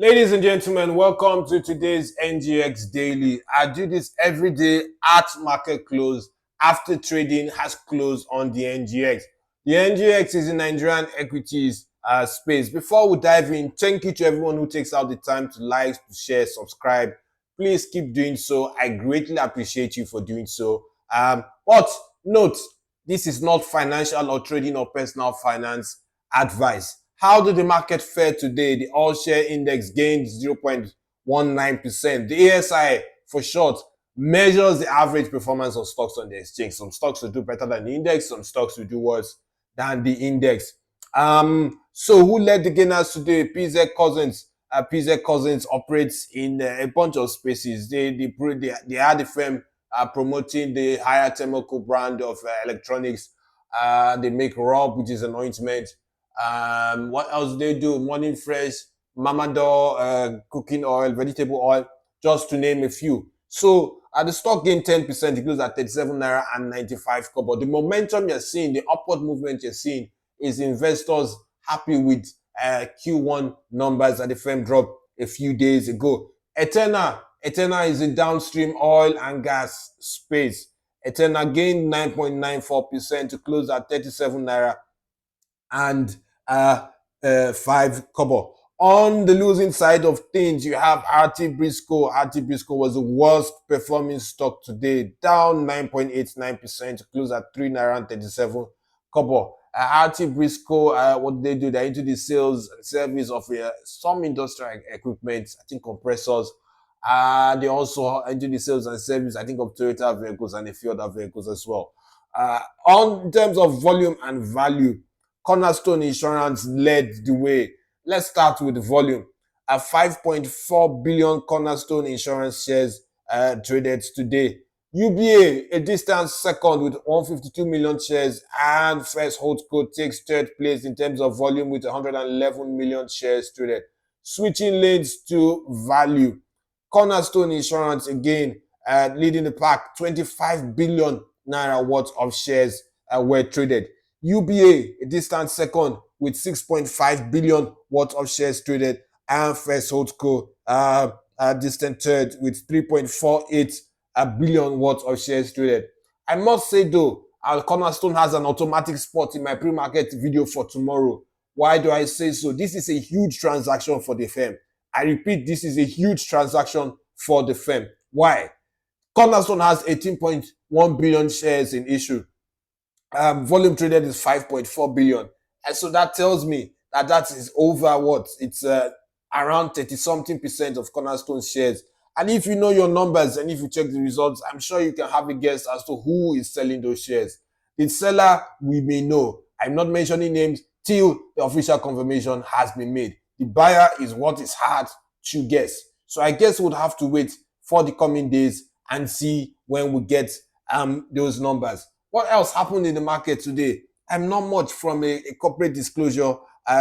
Ladies and gentlemen, welcome to today's NGX Daily. I do this every day at market close after trading has closed on the NGX. The NGX is in Nigerian equities space. Before we dive in, thank you to everyone who takes out the time to like, to share, subscribe. Please keep doing so. I greatly appreciate you for doing so. But note, this is not financial or trading or personal finance advice. How did the market fare today? The all-share index gained 0.19%. The ASI, for short, measures the average performance of stocks on the exchange. Some stocks will do better than the index. Some stocks will do worse than the index. So who led the gainers today? PZ Cousins. PZ Cousins operates in a bunch of spaces. They are the firm promoting the higher Temoco brand of electronics. They make Rob, which is an ointment. What else do they do? Morning Fresh, Mamador, cooking oil, vegetable oil, just to name a few. So the stock gained 10%, it goes at 37 naira and 95 kobo. The momentum you're seeing, the upward movement you're seeing, is investors happy with Q1 numbers that the firm dropped a few days ago. Eterna is in downstream oil and gas space. Eterna gained 9.94% to close at 37 naira and 5 kobo. On the losing side of things, you have RT Briscoe. RT Briscoe was the worst performing stock today, down 9.89% to close at 3 naira and 37 kobo. RT Briscoe, what they do? They're into the sales and service of some industrial equipment, I think compressors. They also into the sales and service, I think, of Toyota vehicles and a few other vehicles as well. In terms of volume and value, Cornerstone Insurance led the way. Let's start with the volume. 5.4 billion Cornerstone Insurance shares traded today. UBA, a distant second with 152 million shares, and First Holdco takes third place in terms of volume with 111 million shares traded. Switching lanes to value. Cornerstone Insurance again leading the pack. 25 billion naira worth of shares were traded. UBA, a distant second with 6.5 billion worth of shares traded, and First Holdco, a distant third with 3.48 billion worth of shares traded. I must say though, Cornerstone has an automatic spot in my pre-market video for tomorrow. Why do I say so? This is a huge transaction for the firm. I repeat, this is a huge transaction for the firm. Why? Cornerstone has 18.1 billion shares in issue. Volume traded is 5.4 billion. And so that tells me that is over what? It's around 30-something% of Cornerstone shares. And if you know your numbers and if you check the results, I'm sure you can have a guess as to who is selling those shares. The seller, we may know. I'm not mentioning names till the official confirmation has been made. The buyer is what is hard to guess. So I guess we'll have to wait for the coming days and see when we get those numbers. What else happened in the market today? Not much from a corporate disclosure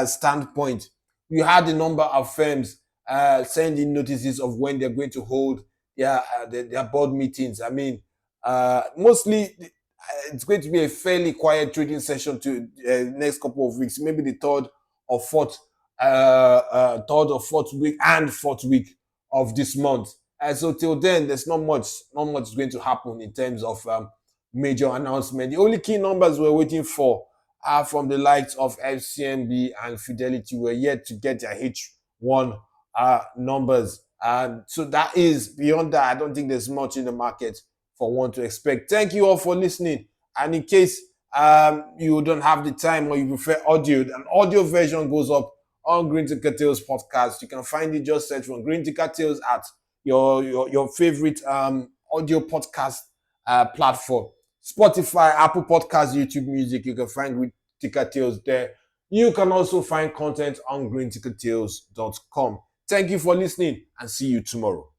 standpoint. You had a number of firms sending notices of when they're going to hold their board meetings. I mean, mostly it's going to be a fairly quiet trading session to next couple of weeks, maybe the third or fourth week and fourth week of this month. So till then, there's not much going to happen in terms of major announcement. The only key numbers we're waiting for are from the likes of FCMB and Fidelity. We're yet to get their H1 numbers. So that is beyond that. I don't think there's much in the market for one to expect. Thank you all for listening. And in case you don't have the time or you prefer audio, an audio version goes up on Greenticker Tales podcast. You can find it, just search for Greenticker Tales at your favorite audio podcast platform. Spotify, Apple Podcasts, YouTube Music. You can find Greenticker Tales there. You can also find content on greentickertales.com. Thank you for listening and see you tomorrow.